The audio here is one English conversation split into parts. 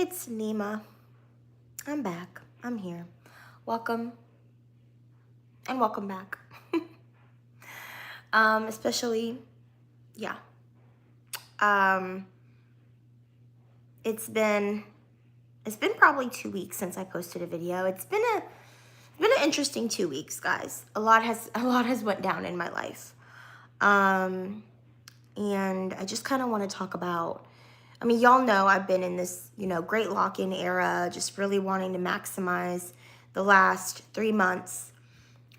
It's Nima. I'm back. I'm here. Welcome and welcome back. Especially, yeah. Um, it's been probably 2 weeks since I posted a video. It's been an interesting 2 weeks, guys. A lot has went down in my life. And I just kind of want to talk about, I mean, y'all know I've been in this, great lock-in era, just really wanting to maximize the last 3 months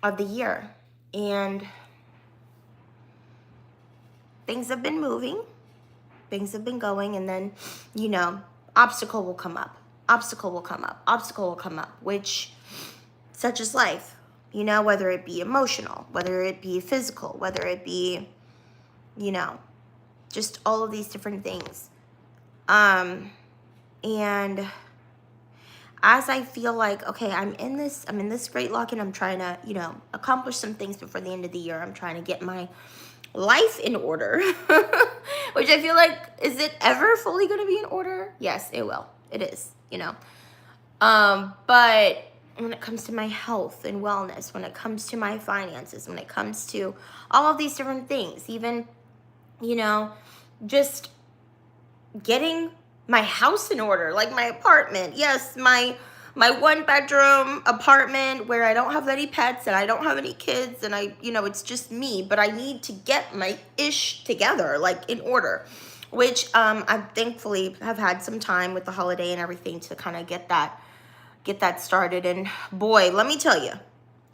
of the year. And things have been moving, things have been going, and then, obstacle will come up, which such is life, whether it be emotional, whether it be physical, whether it be, just all of these different things. And as I feel like, okay, I'm in this great lock-in, I'm trying to, accomplish some things before the end of the year. I'm trying to get my life in order, which I feel like, is it ever fully going to be in order? Yes, it will. It is, but when it comes to my health and wellness, when it comes to my finances, when it comes to all of these different things, even, just getting my house in order, like my apartment. Yes, my 1-bedroom apartment where I don't have any pets and I don't have any kids and it's just me, but I need to get my ish together, like in order, which I thankfully have had some time with the holiday and everything to kind of get that started. And boy, let me tell you,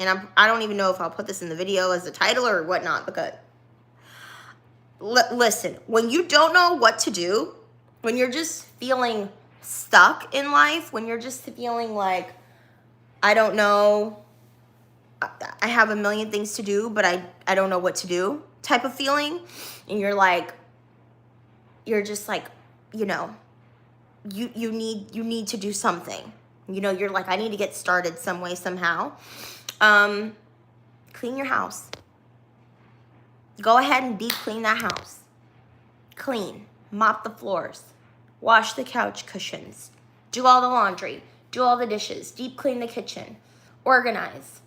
and I don't even know if I'll put this in the video as a title or whatnot, because listen, when you don't know what to do, when you're just feeling stuck in life, when you're just feeling like, I don't know, I have a million things to do, but I don't know what to do type of feeling, and you're just like, you need to do something. You're like, I need to get started some way, somehow. Clean your house. Go ahead and deep clean that house. Clean. Mop the floors, wash the couch cushions, do all the laundry, do all the dishes, deep clean the kitchen, organize,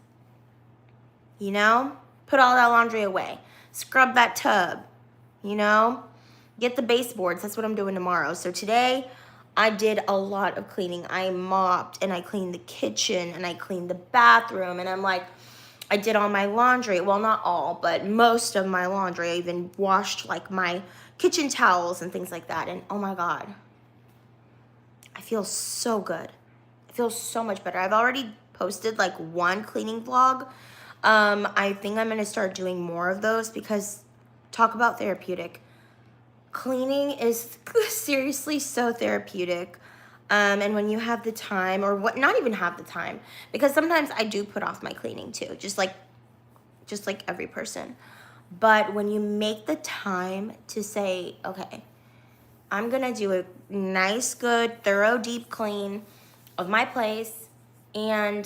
put all that laundry away, scrub that tub, get the baseboards. That's what I'm doing tomorrow. So today I did a lot of cleaning. I mopped and I cleaned the kitchen and I cleaned the bathroom, and I did all my laundry. Well, not all, but most of my laundry. I even washed like my kitchen towels and things like that. And oh my God, I feel so good. I feel so much better. I've already posted like one cleaning vlog. I think I'm gonna start doing more of those, because talk about therapeutic. Cleaning is seriously so therapeutic. And when you have the time, or what, not even have the time, because sometimes I do put off my cleaning too, just like every person. But when you make the time to say, okay, I'm gonna do a nice, good, thorough, deep clean of my place, and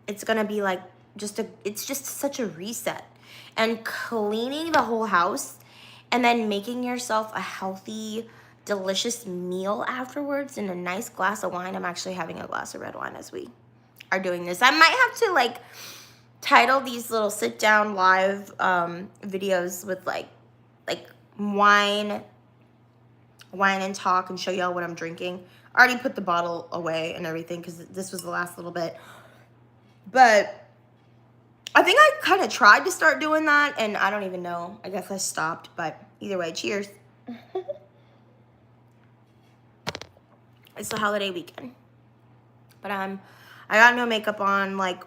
it's gonna be like it's just such a reset. And cleaning the whole house and then making yourself a healthy, delicious meal afterwards and a nice glass of wine. I'm actually having a glass of red wine as we are doing this. I might have to like title these little sit down live videos with like wine and talk, and show y'all what I'm drinking. I already put the bottle away and everything because this was the last little bit. But I think I kind of tried to start doing that, and I don't even know. I guess I stopped, but either way, cheers. It's the holiday weekend. But I got no makeup on, like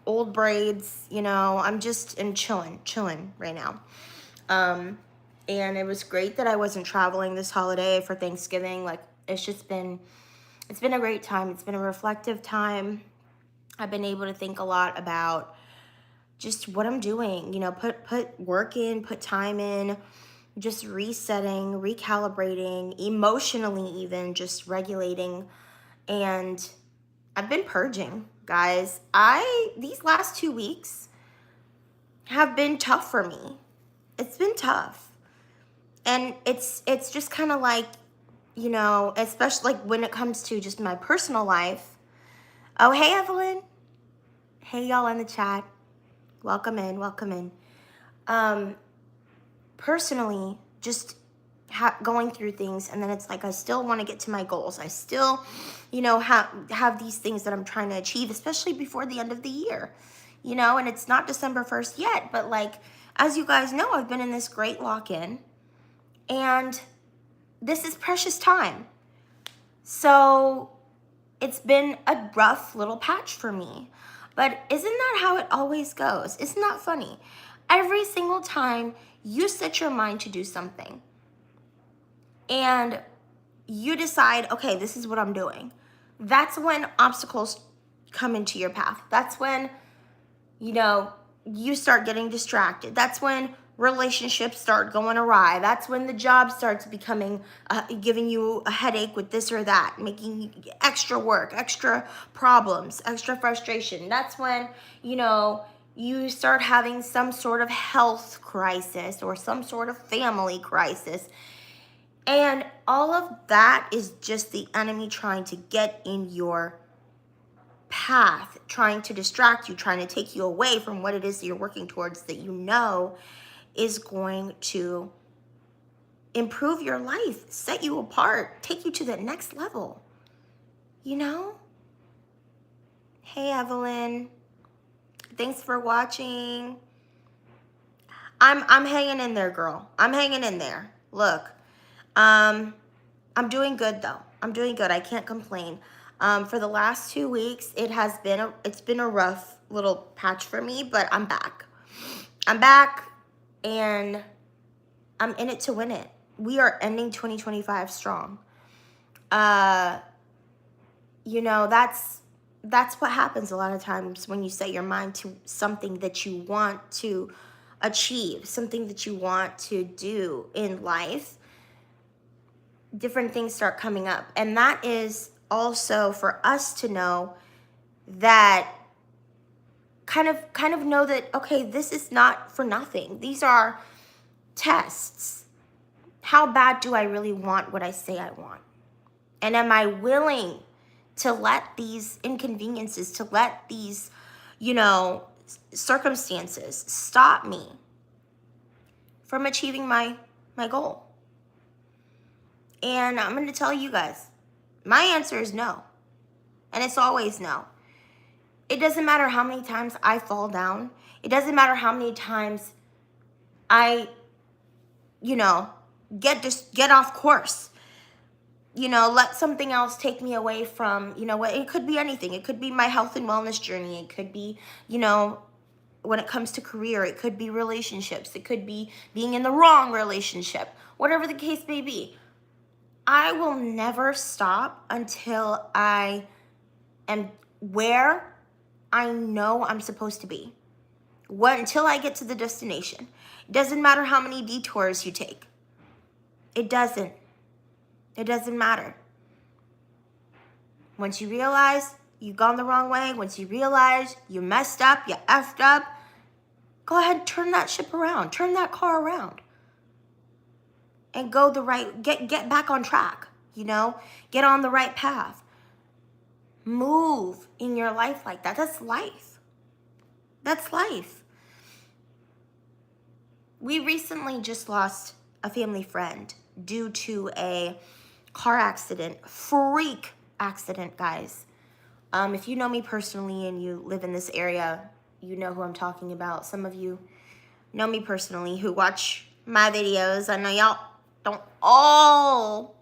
old braids, I'm just chilling right now. And it was great that I wasn't traveling this holiday for Thanksgiving. Like, it's been a great time. It's been a reflective time. I've been able to think a lot about just what I'm doing, put work in, put time in, just resetting, recalibrating, emotionally even, just regulating. And I've been purging, guys. These last 2 weeks have been tough for me. It's been tough. And it's just kind of like, you know, especially like when it comes to just my personal life. Oh, hey, Evelyn. Hey, y'all in the chat. Welcome in, welcome in. Personally, just going through things, and then it's like I still want to get to my goals. I still, you know, have these things that I'm trying to achieve, especially before the end of the year, you know, and it's not December 1st yet, but like, as you guys know, I've been in this great lock-in, and this is precious time. So it's been a rough little patch for me. But isn't that how it always goes? Isn't that funny? Every single time you set your mind to do something and you decide, okay, this is what I'm doing, that's when obstacles come into your path. That's when, you know, you start getting distracted. That's when relationships start going awry. That's when the job starts becoming, giving you a headache with this or that, making extra work, extra problems, extra frustration. That's when, you know, you start having some sort of health crisis or some sort of family crisis. And all of that is just the enemy trying to get in your path, trying to distract you, trying to take you away from what it is that you're working towards, that you know is going to improve your life, set you apart, take you to the next level, you know? Hey, Evelyn. Thanks for watching. I'm hanging in there, girl. I'm hanging in there. Look, I'm doing good though. I'm doing good. I can't complain. For the last 2 weeks, it's been a rough little patch for me, but I'm back. I'm back, and I'm in it to win it. We are ending 2025 strong. You know, that's what happens a lot of times when you set your mind to something that you want to achieve, something that you want to do in life. Different things start coming up, and that is also for us to know that kind of know that, okay, this is not for nothing. These are tests. How bad do I really want what I say I want? And am I willing to let these inconveniences, to let these, you know, circumstances stop me from achieving my goal? And I'm going to tell you guys, my answer is no. And it's always no. It doesn't matter how many times I fall down. It doesn't matter how many times I, you know, get off course. You know, let something else take me away from, you know what, it could be anything. It could be my health and wellness journey. It could be, you know, when it comes to career, it could be relationships. It could be being in the wrong relationship. Whatever the case may be. I will never stop until I am where I know I'm supposed to be. Until I get to the destination. It doesn't matter how many detours you take. It doesn't. It doesn't matter. Once you realize you've gone the wrong way, once you realize you messed up, you effed up, go ahead and turn that ship around. Turn that car around. And go the right, get back on track, you know? Get on the right path. Move in your life like that. That's life. That's life. We recently just lost a family friend due to a car accident. Freak accident, guys. If you know me personally and you live in this area, you know who I'm talking about. Some of you know me personally who watch my videos. I know y'all don't all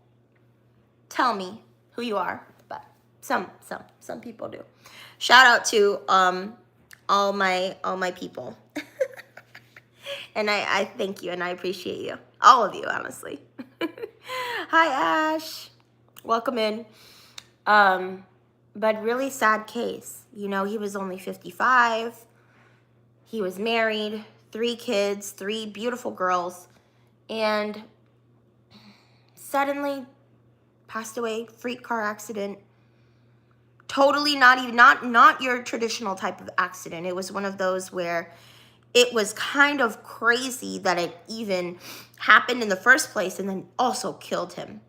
tell me who you are, but some people do. Shout out to all my people. And I thank you and I appreciate you. All of you, honestly. Hi, Ash. Welcome in. But really sad case. You know, he was only 55. He was married, 3 kids, 3 beautiful girls, and suddenly passed away, freak car accident. Totally not your traditional type of accident. It was one of those where it was kind of crazy that it even happened in the first place and then also killed him.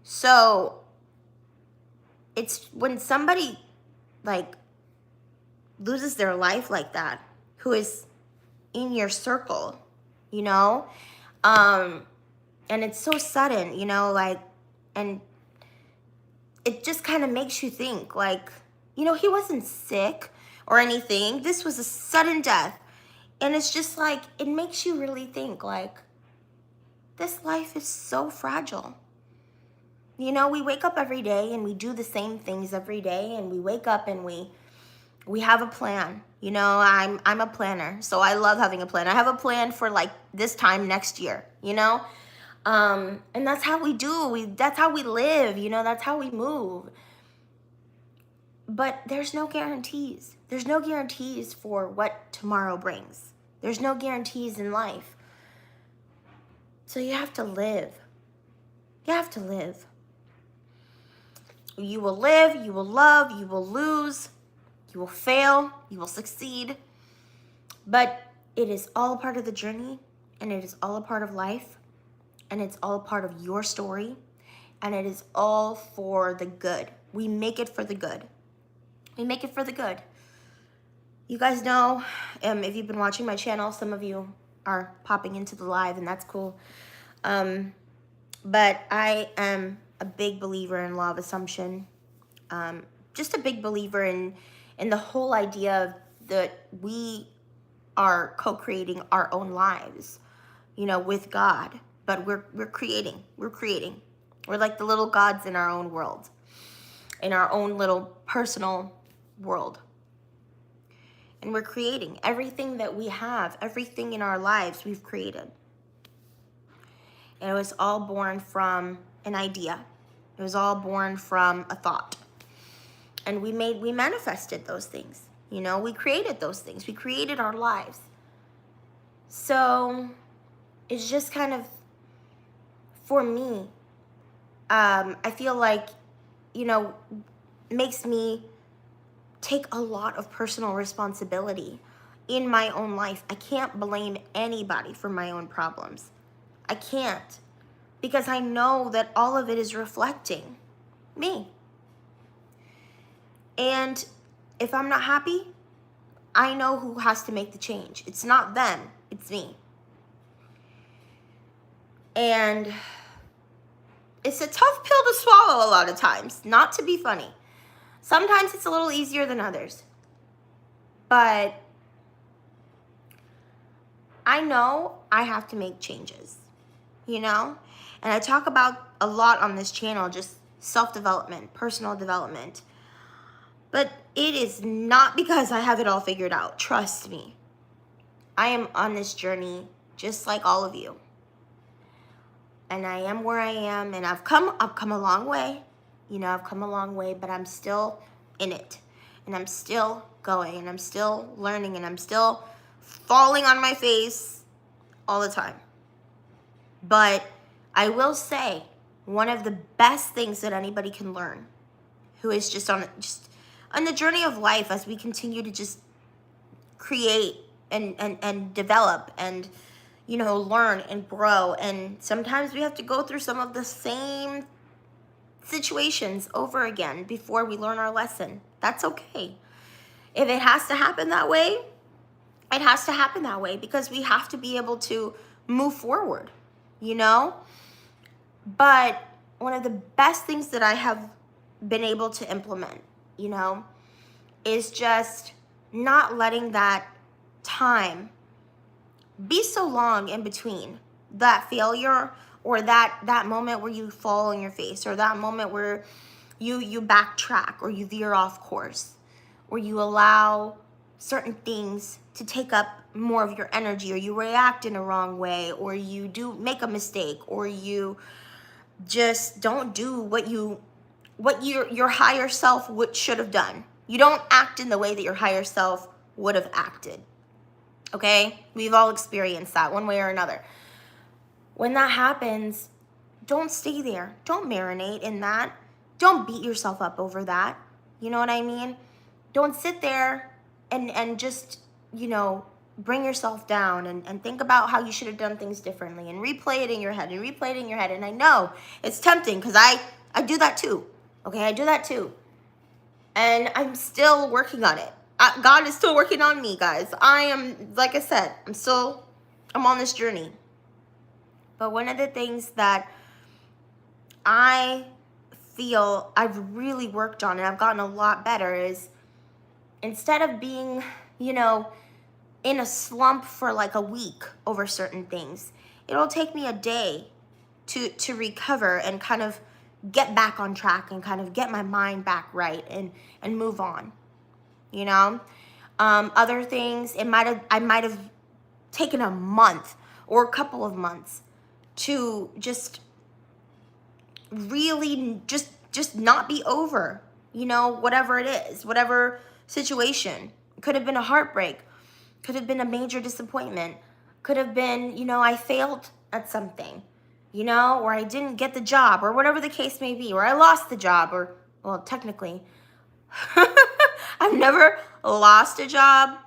So it's when somebody like loses their life like that, who is in your circle, you know, and it's so sudden, you know, like, and it just kind of makes you think like, you know, he wasn't sick or anything. This was a sudden death. And it's just like, it makes you really think like, this life is so fragile. You know, we wake up every day and we do the same things every day, and we wake up and we have a plan. You know, I'm a planner, so I love having a plan. I have a plan for like this time next year, you know? And that's how we do. That's how we live, you know, that's how we move. But there's no guarantees. There's no guarantees for what tomorrow brings. There's no guarantees in life. So you have to live. You have to live. You will live, you will love, you will lose, you will fail, you will succeed. But it is all a part of the journey, and it is all a part of life, and it's all a part of your story, and it is all for the good. We make it for the good. We make it for the good. You guys know, if you've been watching my channel, some of you are popping into the live, and that's cool. But I am a big believer in law of assumption. Just a big believer in the whole idea that we are co-creating our own lives, you know, with God. But we're creating. We're like the little gods in our own world, in our own little personal world. And we're creating everything that we have, everything in our lives we've created. And it was all born from an idea. It was all born from a thought. And we manifested those things. You know, we created those things. We created our lives. So it's just kind of, for me, I feel like, you know, makes me take a lot of personal responsibility in my own life. I can't blame anybody for my own problems. I can't, because I know that all of it is reflecting me. And if I'm not happy, I know who has to make the change. It's not them, it's me. And it's a tough pill to swallow a lot of times, not to be funny. Sometimes it's a little easier than others. But I know I have to make changes, you know? And I talk about a lot on this channel, just self-development, personal development. But it is not because I have it all figured out. Trust me. I am on this journey just like all of you. And I am where I am, and I've come a long way. You know, I've come a long way, but I'm still in it. And I'm still going, and I'm still learning, and I'm still falling on my face all the time. But I will say, one of the best things that anybody can learn who is just on the journey of life, as we continue to just create and develop and, you know, learn and grow. And sometimes we have to go through some of the same situations over again before we learn our lesson. That's okay. If it has to happen that way, it has to happen that way, because we have to be able to move forward, you know? But one of the best things that I have been able to implement, you know, is just not letting that time be so long in between that failure, or that moment where you fall on your face, or that moment where you backtrack, or you veer off course, or you allow certain things to take up more of your energy, or you react in a wrong way, or you do make a mistake, or you just don't do what your higher self should have done. You don't act in the way that your higher self would have acted. Okay? We've all experienced that one way or another. When that happens, don't stay there. Don't marinate in that. Don't beat yourself up over that. You know what I mean? Don't sit there and just, you know, bring yourself down and think about how you should have done things differently and replay it in your head and replay it in your head. And I know it's tempting because I do that too. Okay, I do that too. And I'm still working on it. God is still working on me, guys. I am, like I said, I'm on this journey. But one of the things that I feel I've really worked on and I've gotten a lot better is, instead of being, in a slump for like a week over certain things, it'll take me a day to recover and kind of get back on track and kind of get my mind back right and move on. Other things, I might have taken a month or a couple of months to just really just not be over, whatever it is, whatever situation. It could have been a heartbreak, could have been a major disappointment, could have been, I failed at something, or I didn't get the job, or whatever the case may be, or I lost the job, or, well, technically, I've never lost a job.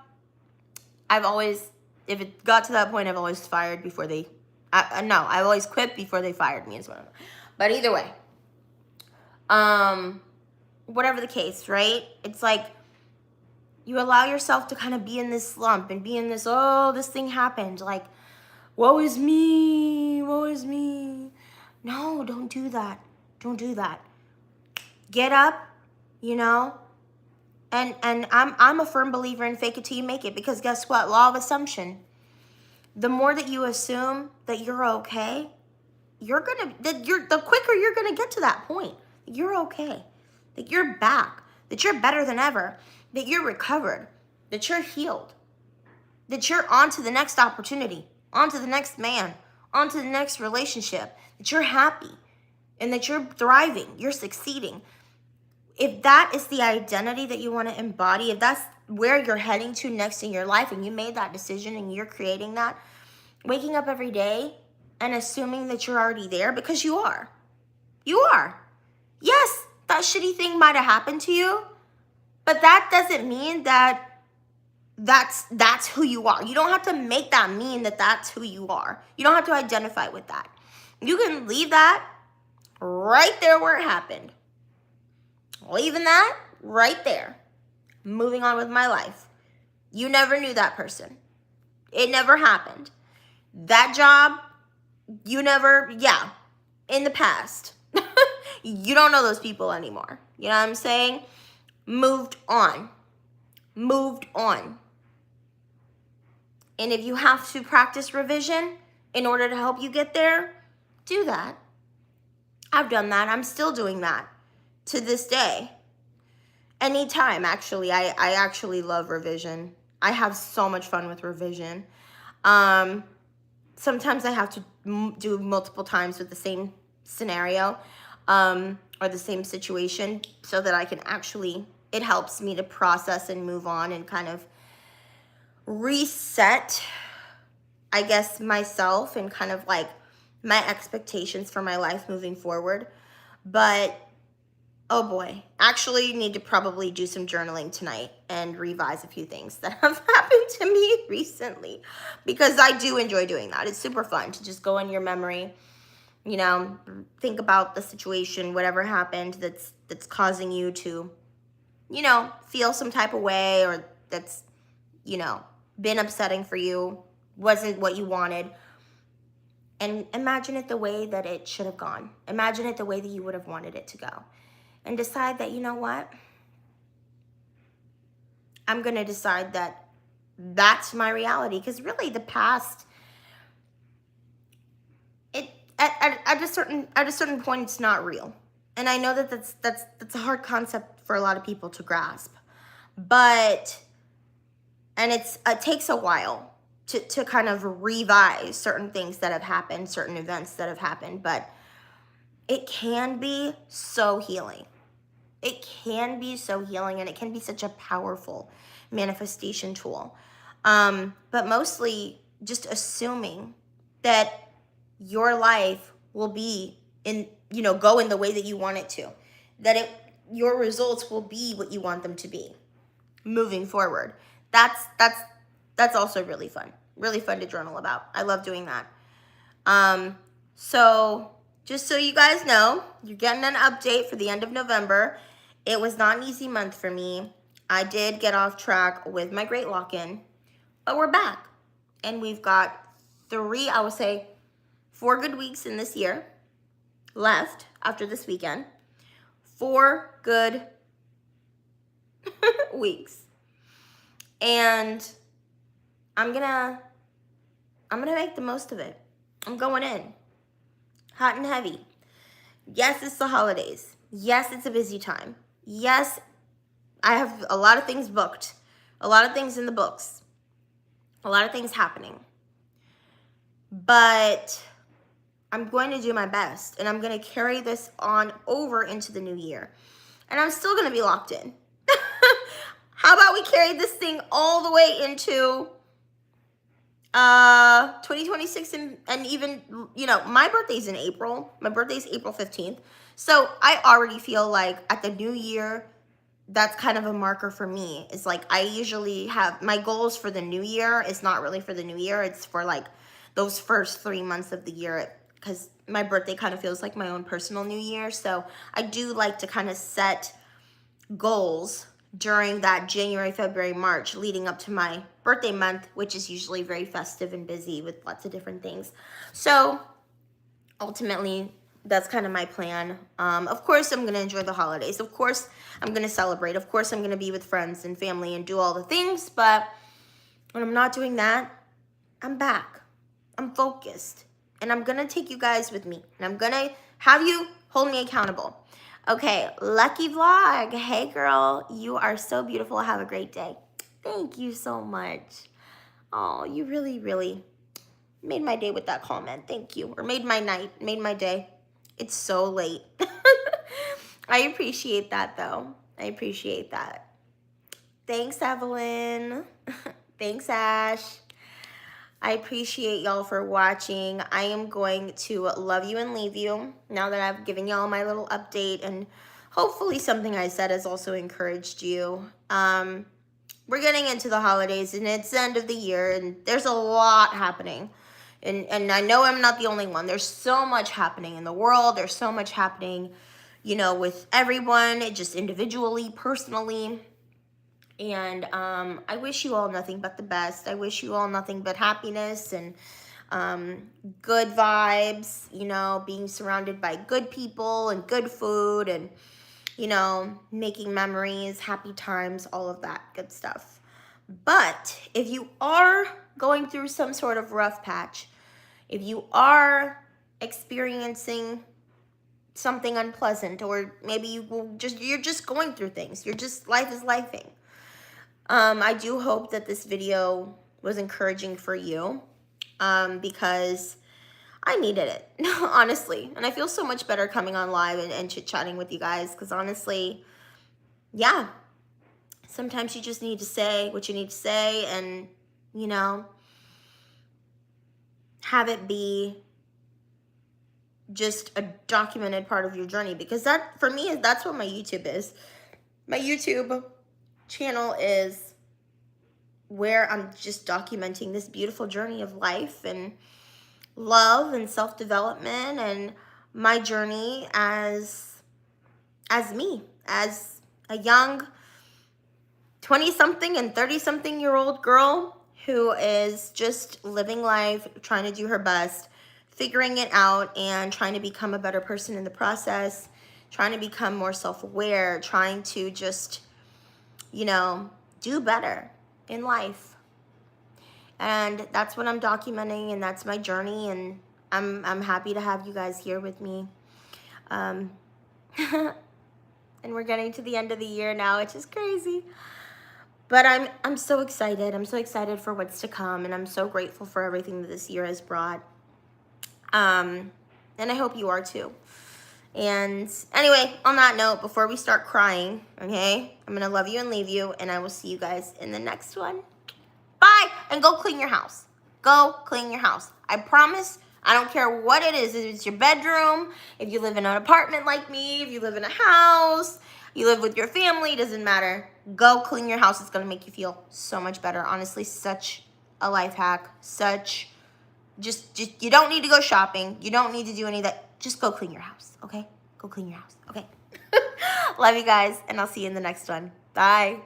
I've always, if it got to that point, I've always fired before they, I've always quit before they fired me as well. But either way, whatever the case, right? It's like you allow yourself to kind of be in this slump and be in this, oh, this thing happened. Like, woe is me, woe is me. No, don't do that. Don't do that. Get up, and I'm a firm believer in fake it till you make it, because guess what? Law of assumption. The more that you assume that you're okay, the quicker you're gonna get to that point. You're okay, that you're back, that you're better than ever, that you're recovered, that you're healed, that you're on to the next opportunity, on to the next man, on to the next relationship, that you're happy and that you're thriving, you're succeeding. If that is the identity that you want to embody, if that's where you're heading to next in your life, and you made that decision and you're creating that, waking up every day and assuming that you're already there, because you are. You are. Yes, that shitty thing might have happened to you, but that doesn't mean that that's who you are. You don't have to make that mean that that's who you are. You don't have to identify with that. You can leave that right there where it happened. Leaving that right there. Moving on with my life. You never knew that person. It never happened. That job, in the past. You don't know those people anymore. You know what I'm saying? Moved on. Moved on. And if you have to practice revision in order to help you get there, do that. I've done that. I'm still doing that to this day. Anytime, actually. I actually love revision. I have so much fun with revision. Sometimes I have to do multiple times with the same scenario or the same situation, so that I can actually, it helps me to process and move on and kind of reset, I guess, myself and kind of like my expectations for my life moving forward. But oh boy, actually need to probably do some journaling tonight and revise a few things that have happened to me recently, because I do enjoy doing that. It's super fun to just go in your memory, think about the situation, whatever happened that's causing you to, feel some type of way, or that's, been upsetting for you, wasn't what you wanted. And imagine it the way that it should have gone. Imagine it the way that you would have wanted it to go. And decide that, you know what? I'm going to decide that that's my reality. Because really the past, at a certain point, it's not real. And I know that that's a hard concept for a lot of people to grasp. But, and it takes a while to kind of revise certain things that have happened, certain events that have happened. But it can be so healing. It can be so healing, and it can be such a powerful manifestation tool. But mostly just assuming that your life will be go in the way that you want it to, that your results will be what you want them to be moving forward. That's That's also really fun to journal about. I love doing that. So just so you guys know, you're getting an update for the end of November. It was not an easy month for me. I did get off track with my great lock-in, but we're back. And we've got 4 good weeks in this year left after this weekend. 4 good weeks. And I'm gonna make the most of it. I'm going in hot and heavy. Yes, it's the holidays. Yes, it's a busy time. Yes, I have a lot of things booked, a lot of things in the books, a lot of things happening. But I'm going to do my best, and I'm going to carry this on over into the new year. And I'm still going to be locked in. How about we carry this thing all the way into 2026 and even, you know, my birthday's in April. My birthday's April 15th. So I already feel like at the new year, that's kind of a marker for me. It's like I usually have my goals for the new year. It's not really for the new year. It's for like those first 3 months of the year, because my birthday kind of feels like my own personal new year. So I do like to kind of set goals during that January, February, March leading up to my birthday month, which is usually very festive and busy with lots of different things. So ultimately, that's kind of my plan. Of course, I'm going to enjoy the holidays. Of course, I'm going to celebrate. Of course, I'm going to be with friends and family and do all the things. But when I'm not doing that, I'm back. I'm focused. And I'm going to take you guys with me. And I'm going to have you hold me accountable. Okay, Lucky Vlog. Hey, girl. You are so beautiful. Have a great day. Thank you so much. Oh, you really, really made my day with that comment. Thank you. Or made my night. Made my day. It's so late. I appreciate that, though. I appreciate that. Thanks, Evelyn. Thanks, Ash. I appreciate y'all for watching. I am going to love you and leave you now that I've given y'all my little update, and hopefully something I said has also encouraged you. We're getting into the holidays, and it's the end of the year, and there's a lot happening. And I know I'm not the only one. There's so much happening in the world. There's so much happening, you know, with everyone, just individually, personally. And I wish you all nothing but the best. I wish you all nothing but happiness and good vibes, you know, being surrounded by good people and good food and, you know, making memories, happy times, all of that good stuff. But if you are going through some sort of rough patch, if you are experiencing something unpleasant, or maybe you're just going through things, life is lifing. I do hope that this video was encouraging for you, because I needed it, honestly. And I feel so much better coming on live and chit-chatting with you guys, because honestly, yeah, sometimes you just need to say what you need to say and, you know, have it be just a documented part of your journey, because that, for me, that's what my YouTube is. My YouTube channel is where I'm just documenting this beautiful journey of life and love and self-development and my journey as me, as a young 20-something and 30-something-year-old girl who is just living life, trying to do her best, figuring it out, and trying to become a better person in the process, trying to become more self-aware, trying to just, you know, do better in life. And that's what I'm documenting, and that's my journey, and I'm happy to have you guys here with me. And we're getting to the end of the year now, which is crazy. But I'm so excited. I'm so excited for what's to come, and I'm so grateful for everything that this year has brought. And I hope you are too. And anyway, on that note, before we start crying, okay, I'm gonna love you and leave you, and I will see you guys in the next one. Bye, and go clean your house. Go clean your house. I promise. I don't care what it is. If it's your bedroom, if you live in an apartment like me, if you live in a house, you live with your family, doesn't matter. Go clean your house. It's gonna make you feel so much better. Honestly, such a life hack. Just you don't need to go shopping. You don't need to do any of that. Just go clean your house, okay? Go clean your house, okay? Love you guys, and I'll see you in the next one. Bye.